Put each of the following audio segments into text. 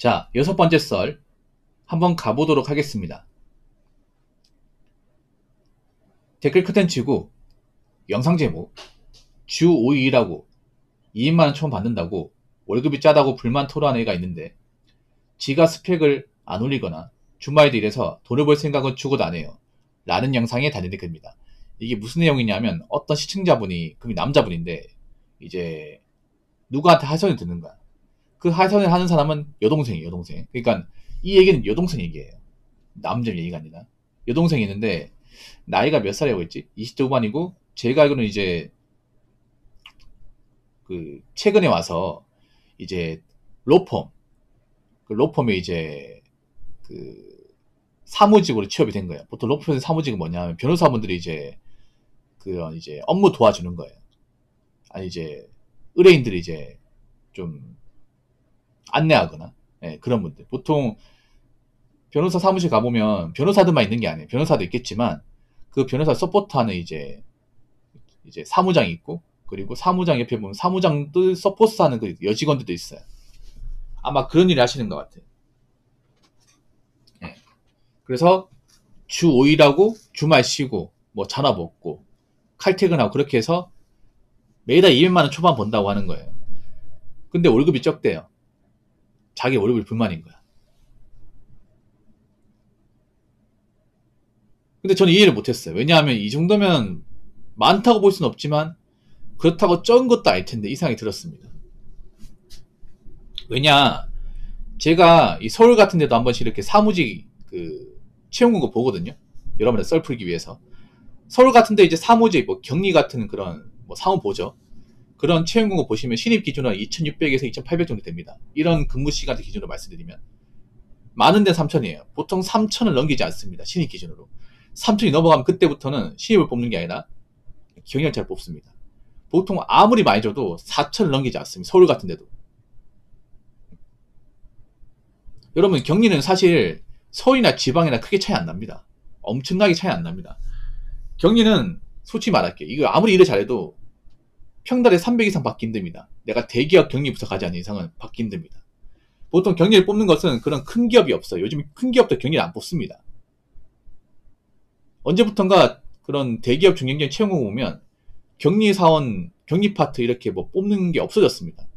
자, 6번째 썰 한번 가보도록 하겠습니다. 댓글 커튼 치고 영상 제목 주 5일 일하고 2인만원 처음 받는다고 월급이 짜다고 불만 토로하는 애가 있는데 지가 스펙을 안 올리거나 주말에도 일해서 돈을 벌 생각은 죽어도 안 해요. 라는 영상에 달린 댓글입니다. 이게 무슨 내용이냐면 어떤 시청자분이, 그게 남자분인데 이제 누구한테 하소연을 듣는 거야. 그 하소연을 하는 사람은 여동생이에요, 여동생. 그러니까 이 얘기는 여동생 얘기예요. 남자 얘기가 아니라. 여동생이 있는데 나이가 몇 살이라고 했지? 20대 후반이고 제가 알기로는 이제 그 최근에 와서 이제 로펌, 그 로펌에 이제 그 사무직으로 취업이 된 거예요. 보통 로펌의 사무직은 뭐냐면 변호사분들이 이제 그런 이제 업무 도와주는 거예요. 아니 이제 의뢰인들이 이제 좀 안내하거나, 예, 그런 분들. 보통 변호사 사무실 가보면 변호사들만 있는 게 아니에요. 변호사도 있겠지만 그 변호사 서포트하는 이제 사무장이 있고, 그리고 사무장 옆에 보면 사무장들 서포트하는 그 여직원들도 있어요. 아마 그런 일을 하시는 것 같아요. 예. 그래서 주 5일하고 주말 쉬고 뭐 전화 먹고 칼퇴근하고 그렇게 해서 매달 200만원 초반 번다고 하는 거예요. 근데 월급이 적대요. 자기 월급이 불만인 거야. 근데 저는 이해를 못했어요. 왜냐하면 이 정도면 많다고 볼 수는 없지만 그렇다고 적은 것도 아닐 텐데 이 생각이 들었습니다. 왜냐, 제가 이 서울 같은 데도 한 번씩 이렇게 사무직 그 채용 공고 보거든요. 여러분들 썰 풀기 위해서. 서울 같은 데 이제 사무직, 뭐 격리 같은 그런 뭐 사무 보죠. 그런 채용 공고 보시면 신입 기준으로 2,600에서 2,800 정도 됩니다. 이런 근무 시간 기준으로 말씀드리면 많은 데는 3,000이에요. 보통 3,000을 넘기지 않습니다. 신입 기준으로. 3,000이 넘어가면 그때부터는 신입을 뽑는 게 아니라 경력자를 뽑습니다. 보통 아무리 많이 줘도 4,000을 넘기지 않습니다. 서울 같은 데도. 여러분, 격리는 사실 서울이나 지방이나 크게 차이 안 납니다. 엄청나게 차이 안 납니다. 격리는 솔직히 말할게요. 이거 아무리 일을 잘해도 평달에 300 이상 받기 힘듭니다. 내가 대기업 격리부서 가지 않는 이상은 받기 힘듭니다. 보통 격리를 뽑는 것은 그런 큰 기업이 없어요. 요즘 큰 기업도 격리를 안 뽑습니다. 언제부턴가 그런 대기업 중견기업 채용을 보면 격리 사원, 격리 파트 이렇게 뭐 뽑는 게 없어졌습니다.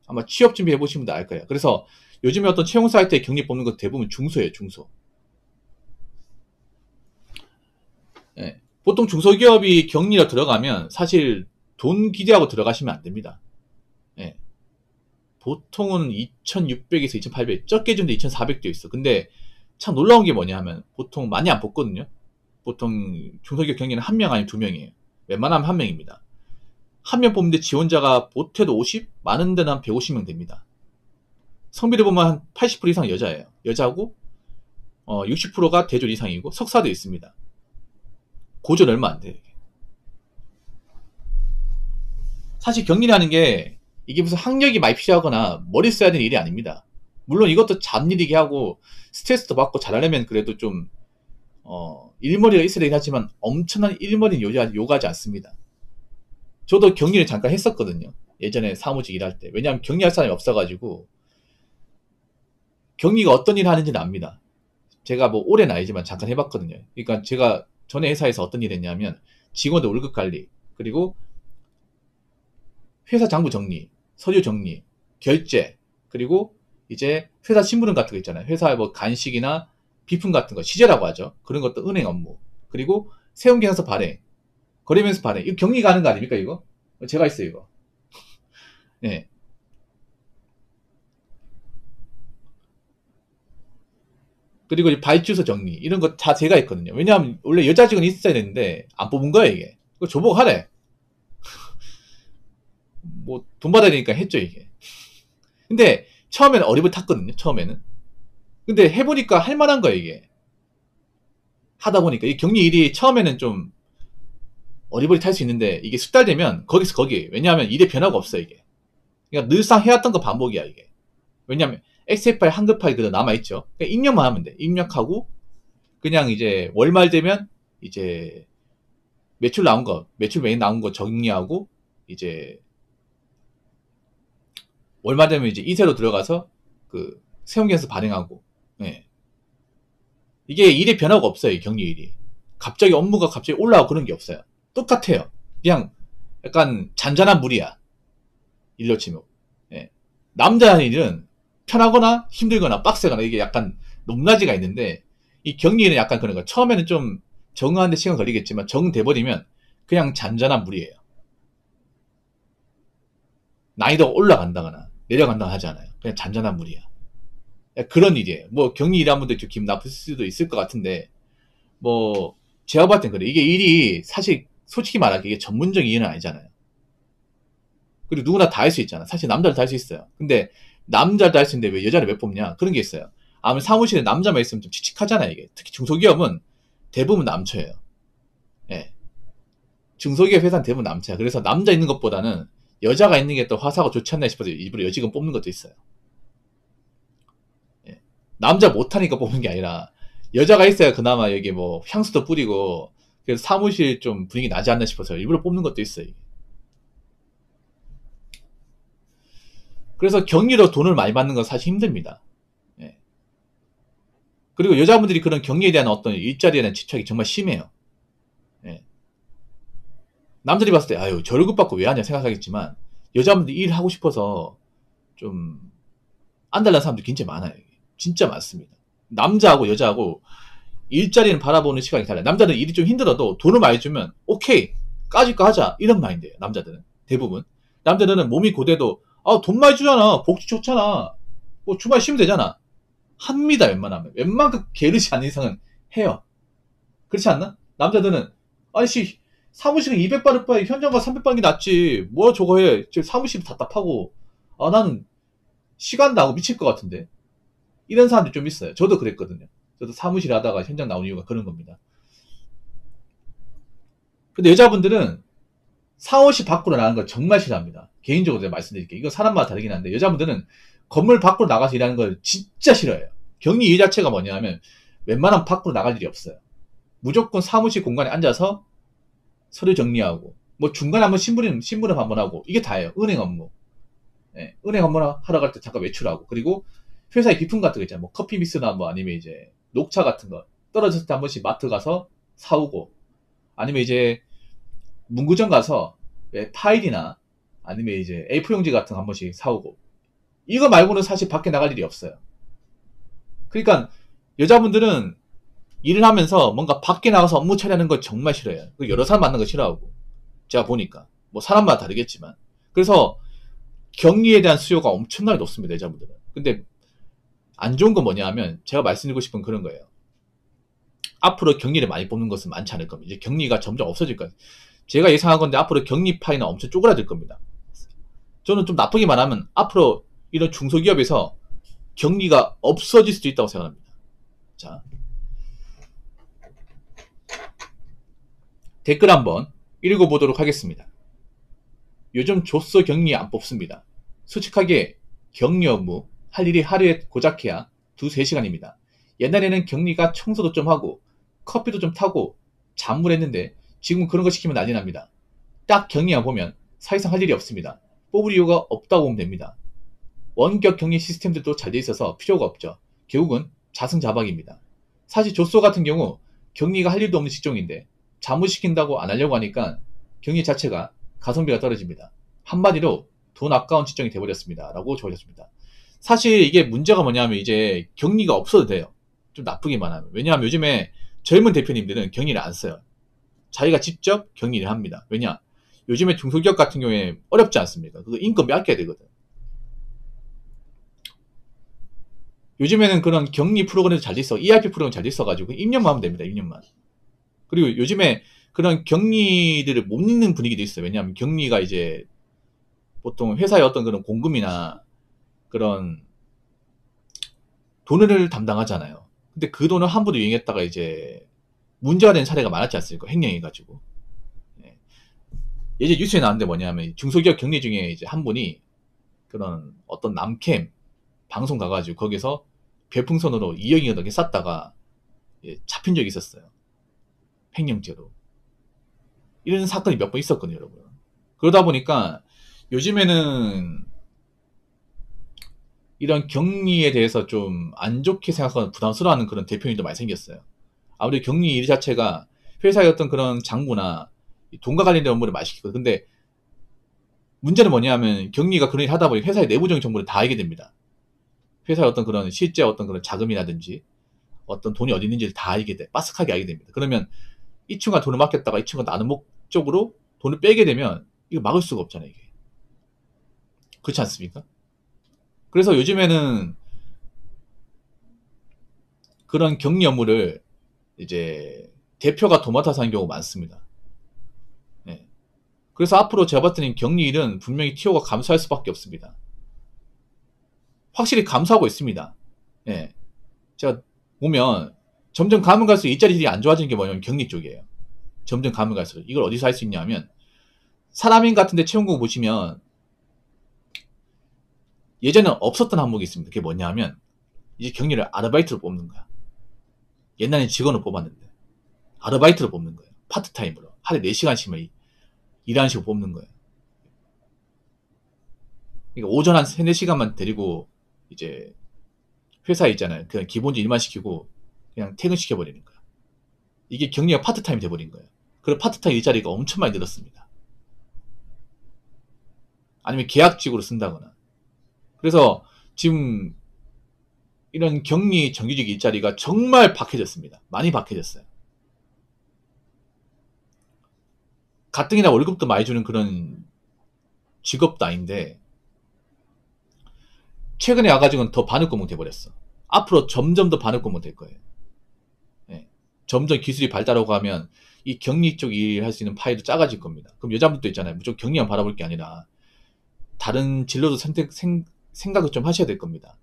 아마 취업 준비해 보시면 알 거예요. 그래서 요즘에 어떤 채용 사이트에 격리 뽑는 건 대부분 중소예요, 중소. 예. 보통 중소기업이 격리로 들어가면 사실 돈 기대하고 들어가시면 안 됩니다. 예. 보통은 2,600에서 2,800, 적게 준데 2,400도 있어. 근데 참 놀라운 게 뭐냐 하면 보통 많이 안 뽑거든요. 보통 중소기업 격리는 한 명 아니면 두 명이에요. 웬만하면 한 명입니다. 한 명 뽑는데 지원자가 못해도 50? 많은 데는 한 150명 됩니다. 성비를 보면 한 80% 이상 여자예요. 여자고 60%가 대졸 이상이고 석사도 있습니다. 고졸 얼마 안 돼요. 사실 격리라는 게 이게 무슨 학력이 많이 필요하거나 머리 써야 되는 일이 아닙니다. 물론 이것도 잡일이게 하고 스트레스도 받고 잘하려면 그래도 좀 일머리가 있어야 되긴 하지만 엄청난 일머리는 요구하지 않습니다. 저도 격리를 잠깐 했었거든요. 예전에 사무직 일할 때. 왜냐하면 격리할 사람이 없어가지고 격리가 어떤 일을 하는지는 압니다. 제가 뭐 오래는 아니지만 잠깐 해봤거든요. 그러니까 제가 전에 회사에서 어떤 일을 했냐면 직원들 월급 관리, 그리고 회사 장부 정리, 서류 정리, 결제, 그리고 이제 회사 심부름 같은 거 있잖아요. 회사 뭐 간식이나 비품 같은 거, 시제라고 하죠. 그런 것도 은행 업무, 그리고 세운경서 발행, 거래면서 발행. 이거 격리 가는 거 아닙니까, 이거? 제가 했어요, 이거. 네. 그리고 발주서 정리, 이런 거 다 제가 했거든요. 왜냐하면 원래 여자 직원이 있어야 되는데 안 뽑은 거예요, 이게. 그거 조보고 하래. 뭐 돈 받아야 되니까 했죠, 이게. 근데 처음에는 어리버 탔거든요, 처음에는. 근데 해보니까 할만한 거예요, 이게. 하다 보니까 이 격리 일이 처음에는 좀 어리버리 탈 수 있는데 이게 숙달되면 거기서 거기. 왜냐하면 일에 변화가 없어, 이게. 그러니까 늘상 해왔던 거 반복이야, 이게. 왜냐하면 엑셀 파일, 한글 파일 그대로 남아있죠. 그러니까 입력만 하면 돼. 입력하고 그냥 이제 월말 되면 이제 매출 나온 거, 매출 메인 나온 거 정리하고 이제 월말 되면 이제 이세로 들어가서 그 세운경에서 발행하고. 예. 이게 일의 변화가 없어요. 이 격리일이. 갑자기 업무가 갑자기 올라가고 그런 게 없어요. 똑같아요. 그냥 약간 잔잔한 물이야. 일로 치면. 예. 남자 일은 편하거나 힘들거나 빡세거나 이게 약간 높낮이가 있는데 이 격리일은 약간 그런 거. 처음에는 좀 적응하는데 시간 걸리겠지만 적응돼버리면 그냥 잔잔한 물이에요. 난이도가 올라간다거나 내려간다거나 하지 않아요. 그냥 잔잔한 물이야. 그런 일이에요. 뭐 격리 일한 분들 좀 기분 나쁠 수도 있을 것 같은데 뭐 제가 봤을 땐 그래. 이게 일이 사실 솔직히 말하기 이게 전문적인 일은 아니잖아요. 그리고 누구나 다 할 수 있잖아. 사실 남자도 다 할 수 있어요. 근데 남자도 할 수 있는데 왜 여자를 왜 뽑냐? 그런 게 있어요. 아무리 사무실에 남자만 있으면 좀 칙칙하잖아요. 이게 특히 중소기업은 대부분 남처예요. 예. 중소기업 회사는 대부분 남처야. 그래서 남자 있는 것보다는 여자가 있는 게 또 화사가 좋지 않나 싶어서 일부러 여직원 뽑는 것도 있어요. 예. 남자 못하니까 뽑는 게 아니라 여자가 있어야 그나마 여기 뭐 향수도 뿌리고 그래서 사무실 좀 분위기 나지 않나 싶어서 일부러 뽑는 것도 있어요. 그래서 격리로 돈을 많이 받는 건 사실 힘듭니다. 예. 그리고 여자분들이 그런 격리에 대한 어떤 일자리에 대한 집착이 정말 심해요. 예. 남들이 봤을 때 아유 월급 받고 왜 하냐 생각하겠지만 여자분들이 일하고 싶어서 좀 안달난 사람들이 굉장히 많아요. 진짜 많습니다. 남자하고 여자하고 일자리는 바라보는 시각이 달라요. 남자는 일이 좀 힘들어도 돈을 많이 주면 오케이 까짓 거 하자 이런 마인드예요. 남자들은 대부분. 남자들은 몸이 고돼도 아, 돈 많이 주잖아. 복지 좋잖아. 뭐 주말 쉬면 되잖아. 합니다. 웬만하면. 웬만큼 게으르지 않는 이상은 해요. 그렇지 않나? 남자들은 아이씨 사무실은 200받을 바에 현장가 300받는 게 낫지. 뭐야 저거 해. 저 사무실 답답하고 아 나는 시간 나고 미칠 것 같은데. 이런 사람들이 좀 있어요. 저도 그랬거든요. 저도 사무실 하다가 현장 나온 이유가 그런 겁니다. 근데 여자분들은 사무실 밖으로 나가는 걸 정말 싫어합니다. 개인적으로 제가 말씀드릴게요. 이건 사람마다 다르긴 한데 여자분들은 건물 밖으로 나가서 일하는 걸 진짜 싫어해요. 격리 일 자체가 뭐냐면 웬만하면 밖으로 나갈 일이 없어요. 무조건 사무실 공간에 앉아서 서류 정리하고 뭐 중간에 한번 심부름 한번 하고 이게 다예요. 은행 업무. 예, 은행 업무 하러 갈 때 잠깐 외출하고 그리고 회사에 비품 같은 거 있잖아요. 뭐 커피 미스나 뭐 아니면 이제 녹차 같은 거 떨어졌을 때 한 번씩 마트 가서 사오고 아니면 이제 문구점 가서 파일이나 아니면 이제 A4 용지 같은 거 한 번씩 사오고 이거 말고는 사실 밖에 나갈 일이 없어요. 그러니까 여자분들은 일을 하면서 뭔가 밖에 나가서 업무 처리하는 거 정말 싫어해요. 여러 사람 만나는 거 싫어하고 제가 보니까 뭐 사람마다 다르겠지만 그래서 격리에 대한 수요가 엄청나게 높습니다. 여자분들은. 근데 안 좋은 건 뭐냐 하면 제가 말씀드리고 싶은 그런 거예요. 앞으로 격리를 많이 뽑는 것은 많지 않을 겁니다. 이제 격리가 점점 없어질 거예요. 제가 예상한 건데 앞으로 격리 파이는 엄청 쪼그라들 겁니다. 저는 좀 나쁘게 말하면 앞으로 이런 중소기업에서 격리가 없어질 수도 있다고 생각합니다. 자, 댓글 한번 읽어보도록 하겠습니다. 요즘 조서 격리 안 뽑습니다. 솔직하게 격리 업무 할 일이 하루에 고작해야 2-3시간입니다. 옛날에는 격리가 청소도 좀 하고 커피도 좀 타고 잠을 했는데 지금은 그런 거 시키면 난리 납니다. 딱 격리만 보면 사실상 할 일이 없습니다. 뽑을 이유가 없다고 보면 됩니다. 원격 격리 시스템들도 잘 돼 있어서 필요가 없죠. 결국은 자승자박입니다. 사실 조소 같은 경우 격리가 할 일도 없는 직종인데 자무시킨다고 안 하려고 하니까 격리 자체가 가성비가 떨어집니다. 한마디로 돈 아까운 직종이 돼버렸습니다. 라고 적으셨습니다. 사실 이게 문제가 뭐냐면 이제 격리가 없어도 돼요. 좀 나쁘기만 하면. 왜냐하면 요즘에 젊은 대표님들은 격리를 안 써요. 자기가 직접 격리를 합니다. 왜냐? 요즘에 중소기업 같은 경우에 어렵지 않습니까? 그거 인건비 아껴야 되거든. 요즘에는 그런 격리 프로그램도 잘 있어. ERP 프로그램 잘 있어가지고 입력만 하면 됩니다. 입력만. 그리고 요즘에 그런 격리들을 못 읽는 분위기도 있어요. 왜냐하면 격리가 이제 보통 회사의 어떤 그런 공금이나 그런 돈을 담당하잖아요. 근데 그 돈을 함부로 이용했다가 이제 문제가 된 사례가 많았지 않습니까? 횡령해가지고. 예. 예전 뉴스에 나왔는데 뭐냐면 중소기업 격리 중에 이제 한 분이 그런 어떤 남캠 방송 가가지고 거기서 별풍선으로 2억이 넘게 쌌다가 예, 잡힌 적이 있었어요. 횡령죄로. 이런 사건이 몇 번 있었거든요, 여러분. 그러다 보니까 요즘에는 이런 격리에 대해서 좀 안 좋게 생각하거나 부담스러워하는 그런 대표님도 많이 생겼어요. 아무래도 격리 일 자체가 회사의 어떤 그런 장부나 돈과 관련된 업무를 많이 시키거든요. 근데 문제는 뭐냐면 격리가 그런 일 하다 보니 회사의 내부적인 정보를 다 알게 됩니다. 회사의 어떤 그런 실제 어떤 그런 자금이라든지 어떤 돈이 어디 있는지를 다 알게 돼. 빠삭하게 알게 됩니다. 그러면 이 친구가 돈을 맡겼다가 이 친구가 나는 목적으로 돈을 빼게 되면 이거 막을 수가 없잖아요, 이게. 그렇지 않습니까? 그래서 요즘에는 그런 격리 업무를 이제 대표가 도맡아서 하는 경우가 많습니다. 네. 그래서 앞으로 제가 봤을 때는 격리 일은 분명히 TO가 감수할 수밖에 없습니다. 확실히 감수하고 있습니다. 예. 제가 보면 점점 가면 갈수록 일자리들이 안 좋아지는 게 뭐냐면 격리 쪽이에요. 점점 가면 갈수록. 이걸 어디서 할 수 있냐면 사람인 같은데 채용공 보시면 예전에 없었던 항목이 있습니다. 그게 뭐냐면 이제 격리를 아르바이트로 뽑는 거야. 옛날엔 직원을 뽑았는데 아르바이트로 뽑는 거예요. 파트타임으로. 하루에 4시간씩만 일하는 식으로 뽑는 거예요. 그러니까 오전 한 3, 4시간만 데리고 이제 회사에 있잖아요. 그냥 기본적인 일만 시키고 그냥 퇴근시켜버리는 거야. 이게 격리가 파트타임이 돼버린 거예요. 그리고 파트타임 일자리가 엄청 많이 늘었습니다. 아니면 계약직으로 쓴다거나. 그래서 지금 이런 격리 정규직 일자리가 정말 박해졌습니다. 많이 박해졌어요. 가뜩이나 월급도 많이 주는 그런 직업도 아닌데 최근에 와가지고는 더 바늘구멍 돼버렸어. 앞으로 점점 더 바늘구멍 될 거예요. 네. 점점 기술이 발달하고 하면 이 격리 쪽 일 할 수 있는 파일도 작아질 겁니다. 그럼 여자분도 있잖아요. 무조건 격리만 바라볼 게 아니라 다른 진로도 생각을 좀 하셔야 될 겁니다.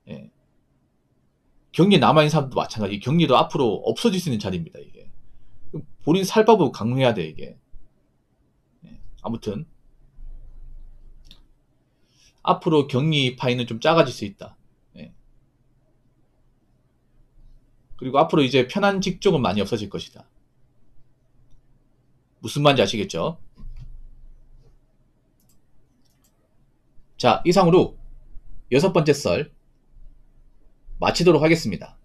예. 격리에 남아있는 사람도 마찬가지. 격리도 앞으로 없어질 수 있는 자리입니다. 이게 본인 살바도 강화해야 돼 이게. 예. 아무튼 앞으로 격리 파이는 좀 작아질 수 있다. 예. 그리고 앞으로 이제 편한 직종은 많이 없어질 것이다. 무슨 말인지 아시겠죠? 자, 이상으로 6번째 썰 마치도록 하겠습니다.